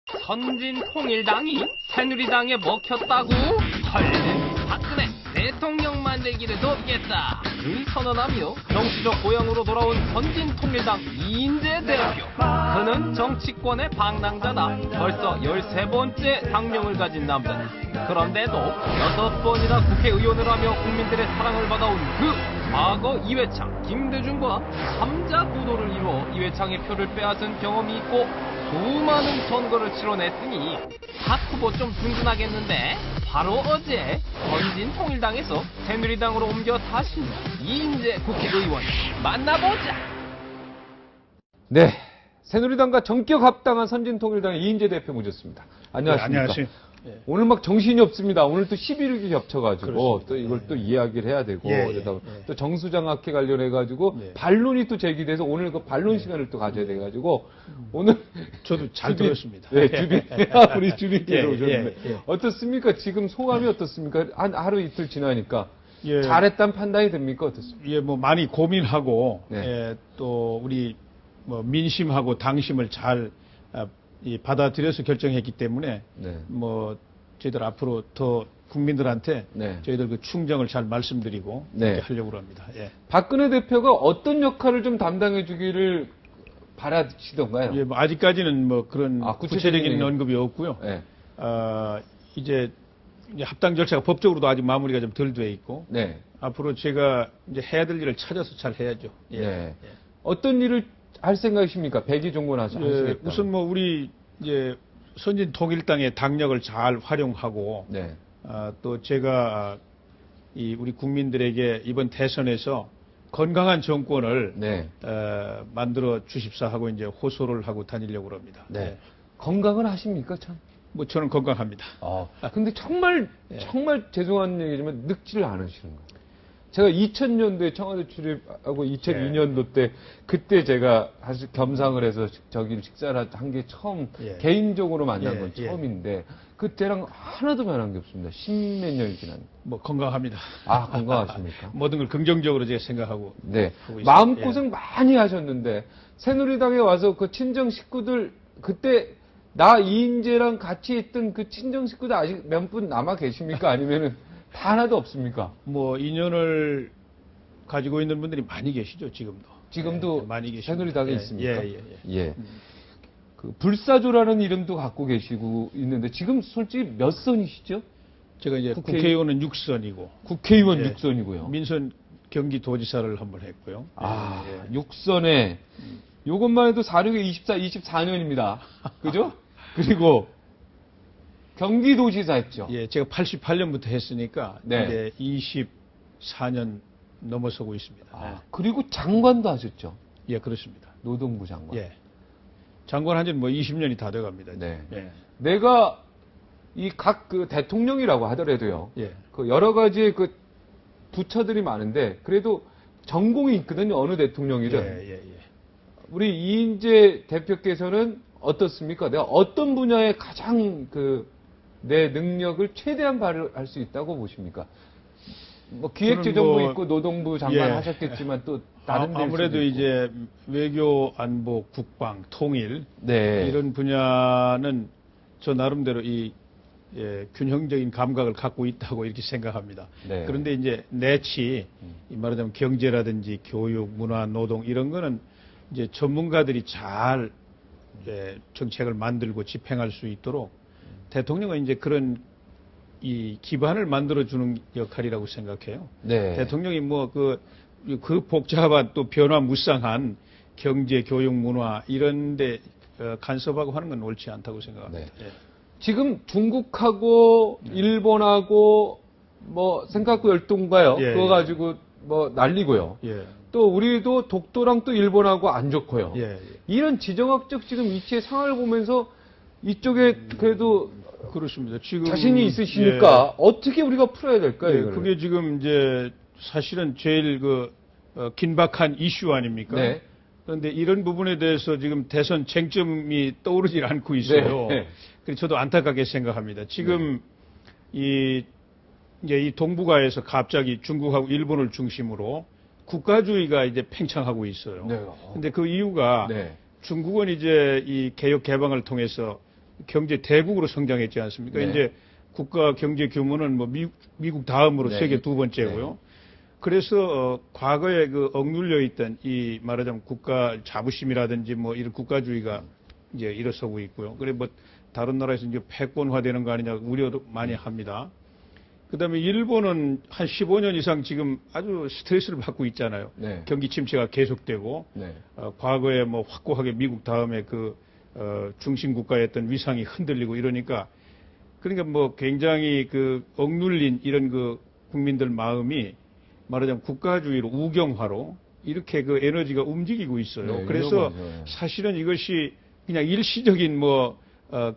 선진통일당이 새누리당에 먹혔다고? 헐, 박근혜 대통령 만들기를 돕겠다 를 선언하며 정치적 고향으로 돌아온 선진통일당 이인재 대표. 그는 정치권의 방랑자다. 벌써 13번째 당명을 가진 남자다. 그런데도 6번이나 국회의원을 하며 국민들의 사랑을 받아온 그 과거 이회창, 김대중과 3자 구도를 이루어 이회창의 표를 빼앗은 경험이 있고 수많은 선거를 치러냈으니 각 후보 좀 든든하겠는데, 바로 어제 선진통일당에서 새누리당으로 옮겨 타신 이인재 국회의원 만나보자. 네, 새누리당과 전격 합당한 선진통일당의 이인재 대표 모셨습니다. 안녕하십니까? 네, 안녕하세요. 예. 오늘 막 정신이 없습니다. 오늘 또 11일이 겹쳐가지고 그렇습니다. 또 이걸 또 이야기를 해야 되고 또 정수장학회 관련해가지고 반론이 또 제기돼서 오늘 그 반론 시간을 또 가져야 돼가지고 오늘 저도 잘 들었습니다. 네, 우리 주빈께서 오셨는데 어떻습니까? 지금 소감이 어떻습니까? 한 하루 이틀 지나니까 잘했다는 판단이 됩니까? 어떻습니까? 예, 뭐 많이 고민하고 네. 또 우리 뭐 민심하고 당심을 잘 받아들여서 결정했기 때문에 뭐 저희들 앞으로 더 국민들한테 저희들 그 충정을 잘 말씀드리고 이렇게 하려고 합니다. 예. 박근혜 대표가 어떤 역할을 좀 담당해 주기를 바라시던가요? 예, 뭐 아직까지는 뭐 그런 구체적인 언급이 없고요. 이제 합당 절차가 법적으로도 아직 마무리가 좀 덜 돼 있고 앞으로 제가 이제 해야 될 일을 찾아서 잘 해야죠. 어떤 일을 할 생각이십니까? 백의종군하시겠다. 우선 뭐 우리 이제 선진통일당의 당력을 잘 활용하고 또 제가 우리 국민들에게 이번 대선에서 건강한 정권을 만들어 주십사 하고 이제 호소를 하고 다니려고 합니다. 건강을 하십니까, 참? 뭐 저는 건강합니다. 근데 정말 죄송한 얘기지만 늙지를 않으시는 거예요. 제가 2000년도에 청와대 출입하고 2002년도 때 그때 제가 사실 겸상을 해서 저기를 식사를 한 게 처음 개인적으로 만난 건 처음인데 그때랑 하나도 변한 게 없습니다. 10몇 년이 지난. 뭐 건강합니다. 아, 건강하십니까? 모든 걸 긍정적으로 제가 생각하고 하고 있습니다. 마음고생 많이 하셨는데 새누리당에 와서 그 친정 식구들 그때 나 이인재랑 같이 있던 그 친정 식구들 아직 몇 분 남아 계십니까? 아니면은 다 하나도 없습니까? 뭐 인연을 가지고 있는 분들이 많이 계시죠, 지금도. 많이 계시죠. 새누리당에 있습니까? 예. 그 불사조라는 이름도 갖고 계시고 있는데 지금 솔직히 몇 선이시죠? 제가 이제 국회의원은 6선이고 국회의원 6선이고요. 민선 경기도지사를 한번 했고요. 6선에 요것만 해도 4, 6에 24년입니다. 그죠? 그리고 경기도지사 했죠. 예, 제가 88년부터 했으니까 이제 24년 넘어서고 있습니다. 그리고 장관도 하셨죠. 예, 그렇습니다. 노동부 장관. 예. 장관 한 지는 뭐 20년이 다 돼갑니다. 내가 이 각 그 대통령이라고 하더라도요. 그 여러 가지 그 부처들이 많은데 그래도 전공이 있거든요. 어느 대통령이든. 우리 이인재 대표께서는 어떻습니까? 내가 어떤 분야에 가장 내 능력을 최대한 발휘할 수 있다고 보십니까? 뭐 기획재정부 있고 노동부 장관 하셨겠지만 또 다른 아무래도 이제 외교, 안보, 국방, 통일 이런 분야는 저 나름대로 균형적인 감각을 갖고 있다고 이렇게 생각합니다. 그런데 이제 내치 말하자면 경제라든지 교육, 문화, 노동 이런 거는 이제 전문가들이 잘 정책을 만들고 집행할 수 있도록 대통령은 이제 그런 이 기반을 만들어주는 역할이라고 생각해요. 대통령이 뭐 그 복잡한 또 변화무쌍한 경제, 교육, 문화 이런데 간섭하고 하는 건 옳지 않다고 생각합니다. 지금 중국하고 일본하고 뭐 생각구 열동가요. 그거 가지고 뭐 난리고요. 또 우리도 독도랑 또 일본하고 안 좋고요. 이런 지정학적 지금 위치의 상황을 보면서 이쪽에 그래도 그렇습니다. 지금 자신이 있으시니까 어떻게 우리가 풀어야 될까요? 그게 지금 이제 사실은 제일 긴박한 이슈 아닙니까? 그런데 이런 부분에 대해서 지금 대선 쟁점이 떠오르질 않고 있어요. 그래서 저도 안타깝게 생각합니다. 지금 이제 이 동북아에서 갑자기 중국하고 일본을 중심으로 국가주의가 이제 팽창하고 있어요. 그런데 그 이유가 중국은 이제 이 개혁 개방을 통해서 경제 대국으로 성장했지 않습니까? 네. 이제 국가 경제 규모는 뭐 미국 다음으로 네. 세계 두 번째고요. 네. 그래서 과거에 그 억눌려 있던 이 말하자면 국가 자부심이라든지 뭐 이런 국가주의가 이제 일어서고 있고요. 그래 뭐 다른 나라에서 이제 패권화되는 거 아니냐 우려도 많이 합니다. 그다음에 일본은 한 15년 이상 지금 아주 스트레스를 받고 있잖아요. 네. 경기 침체가 계속되고 네. 과거에 뭐 확고하게 미국 다음에 그 중심 국가였던 위상이 흔들리고 이러니까 그러니까 뭐 굉장히 그 억눌린 이런 그 국민들 마음이 말하자면 국가주의로 우경화로 이렇게 그 에너지가 움직이고 있어요. 네, 그래서 위험하죠. 사실은 이것이 그냥 일시적인 뭐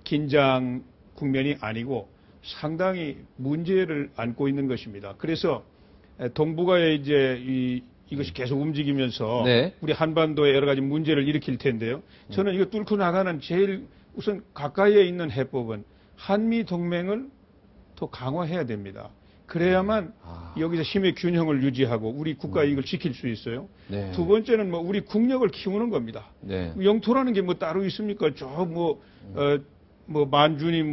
긴장 국면이 아니고 상당히 문제를 안고 있는 것입니다. 그래서 동북아에 이제 이것이 계속 움직이면서 네. 우리 한반도에 여러 가지 문제를 일으킬 텐데요. 저는 이거 뚫고 나가는 제일 우선 가까이에 있는 해법은 한미 동맹을 더 강화해야 됩니다. 그래야만 여기서 힘의 균형을 유지하고 우리 국가 이익을 지킬 수 있어요. 네. 두 번째는 뭐 우리 국력을 키우는 겁니다. 네. 영토라는 게 뭐 따로 있습니까? 뭐 만주니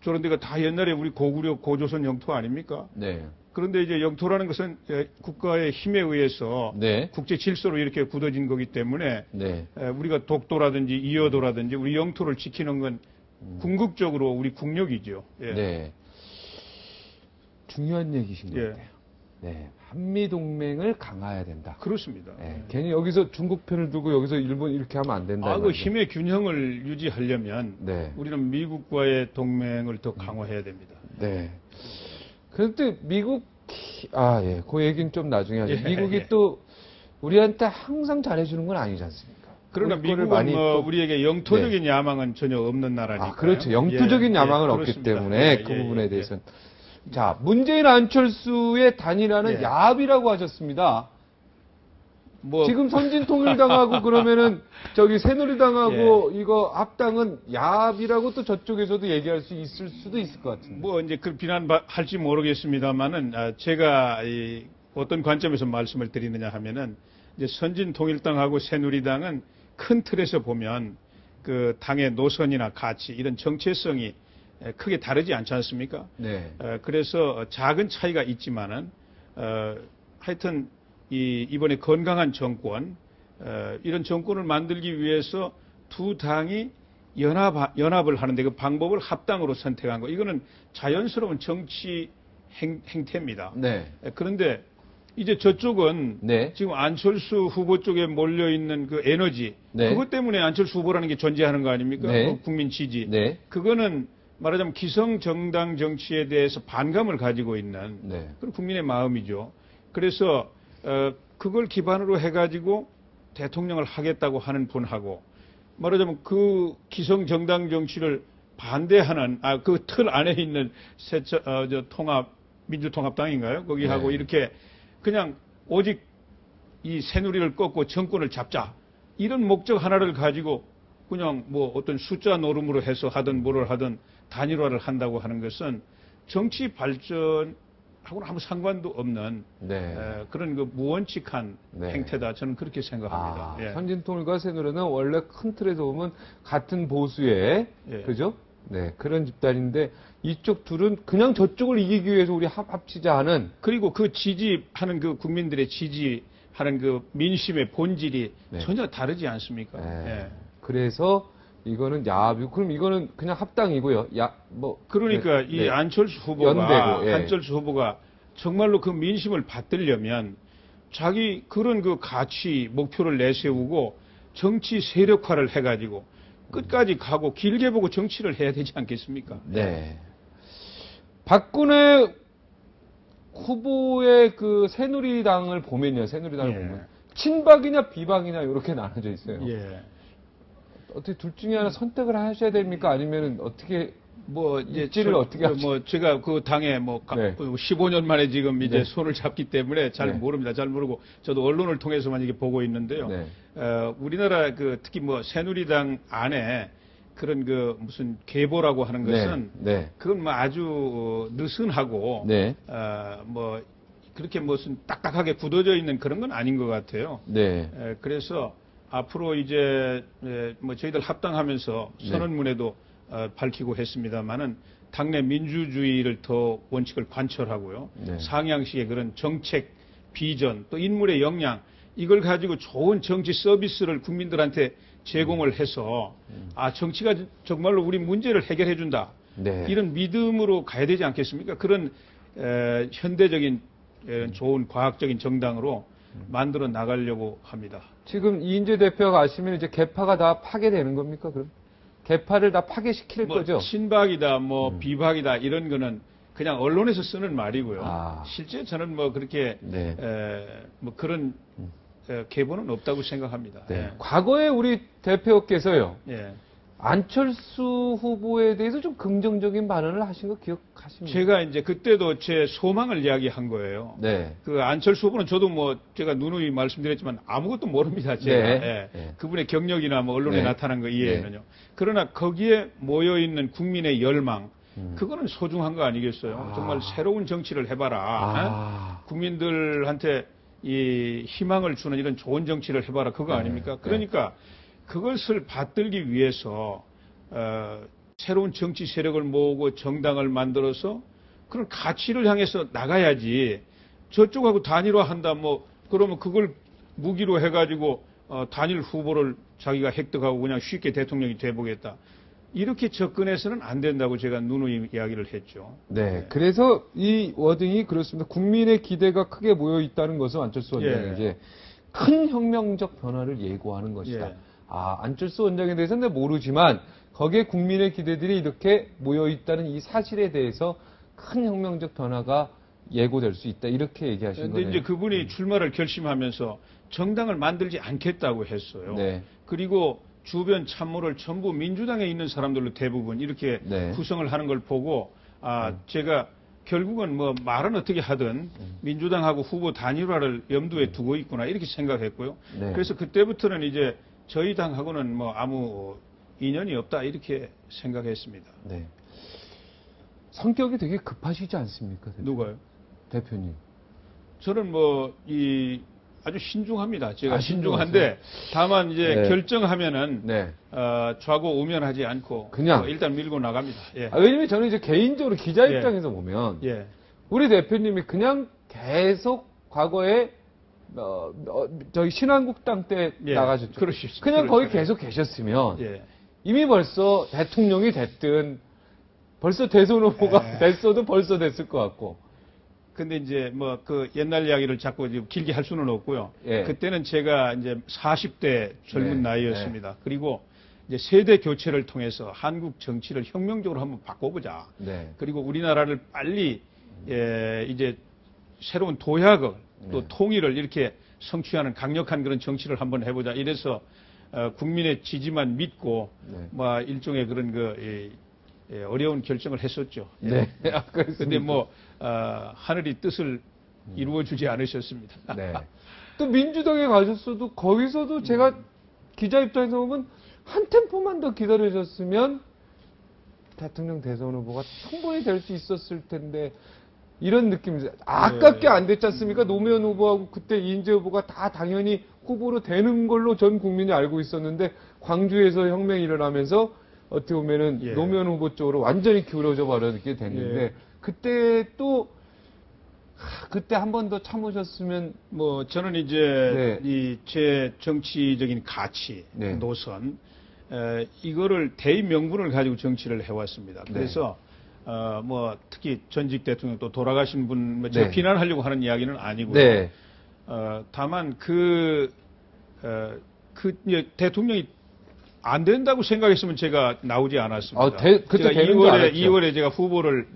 저런 데가 다 옛날에 우리 고구려 고조선 영토 아닙니까? 네. 그런데 이제 영토라는 것은 국가의 힘에 의해서 네. 국제 질서로 이렇게 굳어진 거기 때문에 네. 우리가 독도라든지 이어도라든지 우리 영토를 지키는 건 궁극적으로 우리 국력이죠. 예. 네. 중요한 얘기신 것 예. 같아요. 네. 한미 동맹을 강화해야 된다. 그렇습니다. 네. 괜히 여기서 중국 편을 두고 여기서 일본 이렇게 하면 안 된다. 그 힘의 균형을 유지하려면 네. 우리는 미국과의 동맹을 더 강화해야 됩니다. 네. 그런데 미국 예. 그 얘기는 좀 나중에 하죠. 예, 미국이 예. 또 우리한테 항상 잘해주는 건 아니지 않습니까? 그러나 우리 거를 미국은 또- 우리에게 영토적인 야망은 전혀 없는 나라니까. 그렇죠. 영토적인 야망은 없기 그렇습니다. 때문에 그 부분에 대해서는. 자, 문재인 안철수의 단일화는 예. 야합이라고 하셨습니다. 뭐 지금 선진통일당하고 그러면은 저기 새누리당하고 이거 합당은 야합이라고 또 저쪽에서도 얘기할 수 있을 수도 있을 것 같은데. 뭐 이제 그 비난할지 모르겠습니다만은 제가 어떤 관점에서 말씀을 드리느냐 하면은 이제 선진통일당하고 새누리당은 큰 틀에서 보면 그 당의 노선이나 가치 이런 정체성이 크게 다르지 않지 않습니까? 네. 그래서 작은 차이가 있지만은 하여튼 이번에 건강한 정권 이런 정권을 만들기 위해서 두 당이 연합을 하는데 그 방법을 합당으로 선택한 거 이거는 자연스러운 정치 행태입니다. 네. 그런데 이제 저쪽은 네. 지금 안철수 후보 쪽에 몰려 있는 그 에너지 네. 그것 때문에 안철수 후보라는 게 존재하는 거 아닙니까? 네. 국민 지지. 네. 그거는 말하자면 기성 정당 정치에 대해서 반감을 가지고 있는 네. 그런 국민의 마음이죠. 그래서 그걸 기반으로 해가지고 대통령을 하겠다고 하는 분하고 말하자면 그 기성 정당 정치를 반대하는 그 틀 안에 있는 민주통합당인가요? 거기하고 네. 이렇게 그냥 오직 이 새누리를 꺾고 정권을 잡자 이런 목적 하나를 가지고 그냥 뭐 어떤 숫자 노름으로 해서 하든 뭐를 하든 단일화를 한다고 하는 것은 정치 발전하고는 아무 상관도 없는 네. 그런 그 무원칙한 네. 행태다. 저는 그렇게 생각합니다. 예. 선진통일과 새누리는 원래 큰 틀에서 보면 같은 보수의 예. 그죠? 네, 그런 집단인데 이쪽 둘은 그냥 저쪽을 이기기 위해서 우리 합치자 하는 그리고 그 지지하는 그 국민들의 지지하는 그 민심의 본질이 네. 전혀 다르지 않습니까? 네. 예. 그래서 이거는 야합이고 그럼 이거는 그냥 합당이고요. 그러니까 네, 이 네. 안철수 후보가 연대고, 예. 안철수 후보가 정말로 그 민심을 받들려면 자기 그런 그 가치 목표를 내세우고 정치 세력화를 해가지고 끝까지 가고 길게 보고 정치를 해야 되지 않겠습니까? 네. 박근혜 후보의 그 새누리당을 보면요. 새누리당을 예. 보면 친박이냐 비박이냐 이렇게 나눠져 있어요. 예. 어떻게 둘 중에 하나 선택을 하셔야 됩니까? 아니면 어떻게 뭐 이제 입지를 어떻게 하죠? 뭐 제가 그 당에 뭐 네. 15년 만에 지금 이제 네. 손을 잡기 때문에 잘 네. 모릅니다. 잘 모르고 저도 언론을 통해서만 이게 보고 있는데요. 네. 우리나라 그 특히 뭐 새누리당 안에 그런 그 무슨 계보라고 하는 것은 네. 그건 뭐 아주 느슨하고 네. 뭐 그렇게 무슨 딱딱하게 굳어져 있는 그런 건 아닌 것 같아요. 네. 그래서 앞으로 이제 뭐 저희들 합당하면서 네. 선언문에도 밝히고 했습니다만은 당내 민주주의를 더 원칙을 관철하고요. 네. 상향식의 그런 정책, 비전, 또 인물의 역량 이걸 가지고 좋은 정치 서비스를 국민들한테 제공을 해서 정치가 정말로 우리 문제를 해결해 준다. 네. 이런 믿음으로 가야 되지 않겠습니까? 그런 현대적인 좋은 과학적인 정당으로 만들어 나가려고 합니다. 지금 이인재 대표가 가시면 이제 개파가 다 파괴되는 겁니까? 그럼 개파를 다 파괴시킬 거죠? 친박이다, 비박이다 이런 거는 그냥 언론에서 쓰는 말이고요. 실제 저는 그렇게 네. 그런 계보는 없다고 생각합니다. 네. 예. 과거에 우리 대표께서요. 예. 안철수 후보에 대해서 좀 긍정적인 발언을 하신 거 기억하십니까? 제가 이제 그때도 제 소망을 이야기한 거예요. 네. 그 안철수 후보는 저도 제가 누누이 말씀드렸지만 아무것도 모릅니다. 제가. 네. 예. 네. 그분의 경력이나 언론에 네. 나타난 거 이외에는요. 그러나 거기에 모여 있는 국민의 열망, 그거는 소중한 거 아니겠어요? 정말 새로운 정치를 해봐라. 국민들한테 이 희망을 주는 이런 좋은 정치를 해봐라. 그거 아닙니까? 그러니까 그것을 받들기 위해서 새로운 정치 세력을 모으고 정당을 만들어서 그런 가치를 향해서 나가야지. 저쪽하고 단일화한다. 그러면 그걸 무기로 해가지고 단일 후보를 자기가 획득하고 그냥 쉽게 대통령이 돼보겠다. 이렇게 접근해서는 안 된다고 제가 누누이 이야기를 했죠. 네. 그래서 이 워딩이 그렇습니다. 국민의 기대가 크게 모여 있다는 것은 안철수 원장이 이제 큰 혁명적 변화를 예고하는 것이다. 예. 안철수 원장에 대해서는 모르지만 거기에 국민의 기대들이 이렇게 모여 있다는 이 사실에 대해서 큰 혁명적 변화가 예고될 수 있다. 이렇게 얘기하신 거예요. 그런데 이제 그분이 출마를 결심하면서 정당을 만들지 않겠다고 했어요. 네. 그리고 주변 참모를 전부 민주당에 있는 사람들로 대부분 이렇게 구성을 하는 걸 보고 제가 결국은 말은 어떻게 하든 민주당하고 후보 단일화를 염두에 두고 있구나 이렇게 생각했고요. 네. 그래서 그때부터는 이제 저희 당하고는 아무 인연이 없다 이렇게 생각했습니다. 네. 성격이 되게 급하시지 않습니까? 대표님? 누가요? 대표님. 저는 아주 신중합니다. 제가 신중한데 다만 이제 결정하면은 좌고우면하지 않고 그냥 일단 밀고 나갑니다. 예. 왜냐면 저는 이제 개인적으로 기자 입장에서 보면 우리 대표님이 그냥 계속 과거에 저희 신한국당 때 나가셨죠. 그냥 거기 계속 계셨으면 이미 벌써 대통령이 됐든 벌써 대선 후보가 됐어도 벌써 됐을 것 같고. 근데 이제 그 옛날 이야기를 자꾸 길게 할 수는 없고요. 그때는 제가 이제 40대 젊은 나이였습니다. 그리고 이제 세대 교체를 통해서 한국 정치를 혁명적으로 한번 바꿔보자. 그리고 우리나라를 빨리 이제 새로운 도약을 또 통일을 이렇게 성취하는 강력한 그런 정치를 한번 해보자. 이래서 국민의 지지만 믿고 일종의 그런 어려운 결정을 했었죠. 네. 근데 하늘이 뜻을 이루어주지 않으셨습니다. 네. 또 민주당에 가셨어도 거기서도 제가 기자 입장에서 보면 한 템포만 더 기다려줬으면 대통령 대선 후보가 충분히 될 수 있었을 텐데 이런 느낌이죠. 아깝게 안 됐지 않습니까? 노무현 후보하고 그때 이인재 후보가 다 당연히 후보로 되는 걸로 전 국민이 알고 있었는데 광주에서 혁명이 일어나면서 어떻게 보면은 노무현 후보 쪽으로 완전히 기울어져 버리게 됐는데 그때 또 그때 한 번 더 참으셨으면 저는 이제 제 정치적인 가치 노선 이거를 대의 명분을 가지고 정치를 해왔습니다. 그래서 특히 전직 대통령 또 돌아가신 분 제가 비난하려고 하는 이야기는 아니고요. 다만 대통령이 안 된다고 생각했으면 제가 나오지 않았습니다. 그때 제가 2월에 제가 후보를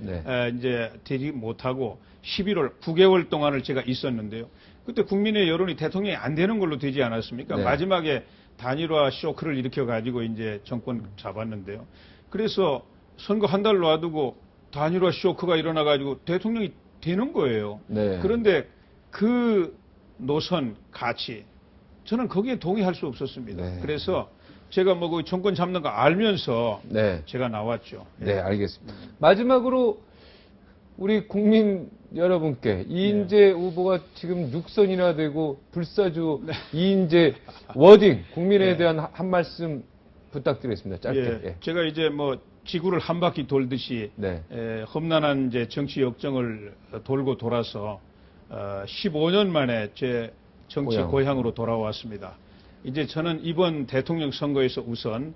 이제 되지 못하고 11월 9개월 동안을 제가 있었는데요. 그때 국민의 여론이 대통령이 안 되는 걸로 되지 않았습니까? 마지막에 단일화 쇼크를 일으켜가지고 이제 정권 잡았는데요. 그래서 선거 한 달 놔두고 단일화 쇼크가 일어나가지고 대통령이 되는 거예요. 그런데 그 노선, 가치, 저는 거기에 동의할 수 없었습니다. 그래서 제가 그 정권 잡는 거 알면서 제가 나왔죠. 네, 알겠습니다. 마지막으로 우리 국민 여러분께 이인재 후보가 지금 6선이나 되고 불사조 이인재 워딩 국민에 대한 한 말씀 부탁드리겠습니다. 짧게. 제가 이제 지구를 한 바퀴 돌듯이 네. 험난한 이제 정치 역정을 돌고 돌아서 15년 만에 제 정치 고향으로 돌아왔습니다. 이제 저는 이번 대통령 선거에서 우선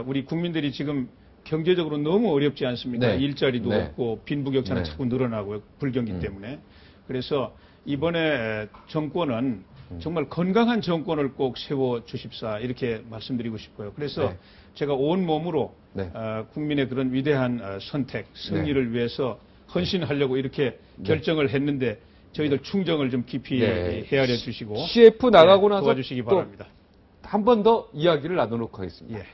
우리 국민들이 지금 경제적으로 너무 어렵지 않습니까? 네. 일자리도 네. 없고 빈부격차는 네. 자꾸 늘어나고요. 불경기 때문에. 그래서 이번에 정권은 정말 건강한 정권을 꼭 세워 주십사 이렇게 말씀드리고 싶어요. 그래서 네. 제가 온 몸으로 네. 국민의 그런 위대한 선택, 승리를 위해서 헌신하려고 이렇게 결정을 했는데 저희들 충정을 좀 깊이 헤아려 주시고 CF 나가고 나서 도와주시기 바랍니다. 한 번 더 이야기를 나누도록 하겠습니다. 예.